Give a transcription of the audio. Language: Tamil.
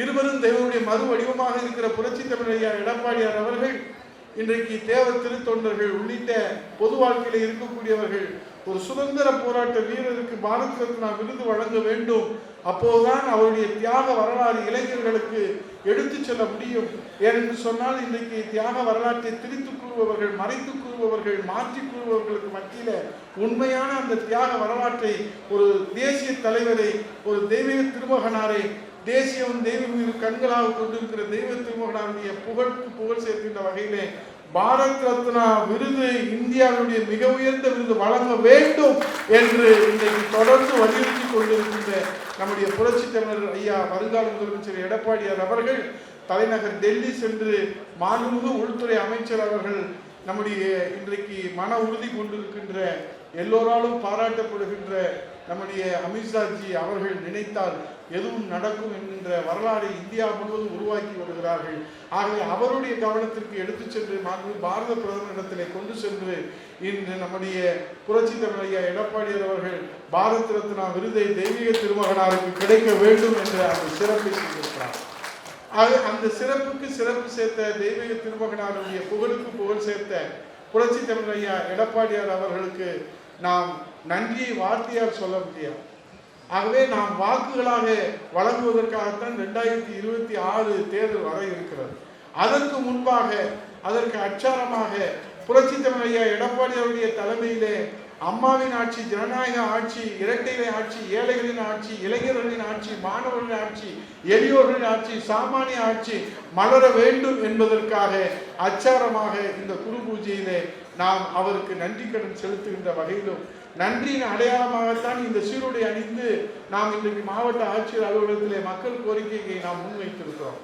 இருவரும் தெய்வனுடைய மறு வடிவமாக இருக்கிற புரட்சி தமிழர் ஐயா எடப்பாடியார் அவர்கள் இன்றைக்கு தேவ திருத்தொண்டர்கள் உள்ளிட்ட பொது வாழ்க்கையில் இருக்கக்கூடியவர்கள் ஒரு சுதந்திர போராட்ட வீரருக்கு பாரத் ரத்னா விருது வழங்க வேண்டும். அப்போதுதான் அவருடைய தியாக வரலாறு இளைஞர்களுக்கு எடுத்து செல்ல முடியும். ஏனென்று சொன்னால் இன்றைக்கு தியாக வரலாற்றை திரித்து கூறுபவர்கள், மறைத்து கூறுபவர்கள், மாற்றி கூறுபவர்களுக்கு மத்தியில உண்மையான அந்த தியாக வரலாற்றை ஒரு தேசிய தலைவரை, ஒரு தெய்வீக திருமகனாரை, தேசியம் தெய்வ கண்களாக கொண்டிருக்கிற தெய்வ திருமகனாருடைய புகழுக்கு புகழ் சேர்க்கின்ற வகையிலே பாரத் ரத்னா விருது இந்தியாவுடைய மிக உயர்ந்த விருது வழங்க வேண்டும் என்று இன்றைக்கு தொடர்ந்து வலியுறுத்தி கொண்டிருக்கின்ற நம்முடைய புரட்சி தமிழர் ஐயா வருங்கால முதலமைச்சர் எடப்பாடியார் அவர்கள் தலைநகர் டெல்லி சென்று மாண்புமிகு உள்துறை அமைச்சர் அவர்கள் நம்முடைய இன்றைக்கு மன உறுதி கொண்டிருக்கின்ற எல்லோராலும் பாராட்டப்படுகின்ற நம்முடைய அமித்ஷாஜி அவர்கள் நினைத்தால் எதுவும் நடக்கும் என்கின்ற வரலாறை இந்தியா முழுவதும் உருவாக்கி வருகிறார்கள். ஆகவே அவருடைய கவனத்திற்கு எடுத்து சென்று பாரத பிரதமரிடத்திலே கொண்டு சென்று இன்று நம்முடைய புரட்சி தமிழர் ஐயா எடப்பாடியார் அவர்கள் பாரத் ரத்னா விருதை தெய்வீக திருமகனாருக்கு கிடைக்க வேண்டும் என்ற அந்த சிறப்பை செய்திருக்கிறார். ஆக அந்த சிறப்புக்கு சிறப்பு சேர்த்த தெய்வீக திருமகனாருடைய புகழுக்கு புகழ் சேர்த்த புரட்சி தமிழர் ஐயா எடப்பாடியார் அவர்களுக்கு நாம் நன்றியை வார்த்தையால் சொல்ல முடியாது. ஆகவே நாம் வாக்குகளாக வழங்குவதற்காகத்தான் 2026 தேர்தல் வர இருக்கிறது. அதற்கு முன்பாக, அதற்கு அச்சாரமாக புரட்சி தமிழர் ஐயா எடப்பாடியாருடைய தலைமையிலே அம்மாவின் ஆட்சி, ஜனநாயக ஆட்சி, இரட்டைலை ஆட்சி, ஏழைகளின் ஆட்சி, இளைஞர்களின் ஆட்சி, மாணவர்களின் ஆட்சி, எளியோர்களின் ஆட்சி, சாமானிய ஆட்சி மலர வேண்டும் என்பதற்காக அச்சாரமாக இந்த குரு பூஜையிலே நாம் அவருக்கு நன்றி கடன் செலுத்துகின்ற வகையிலும் நன்றியின் அடையாளமாகத்தான் இந்த சீருடை அணிந்து நாம் இன்றைக்கு மாவட்ட ஆட்சியர் அலுவலகத்திலே மக்கள் கோரிக்கையை நாம் முன்வைத்திருக்கிறோம்.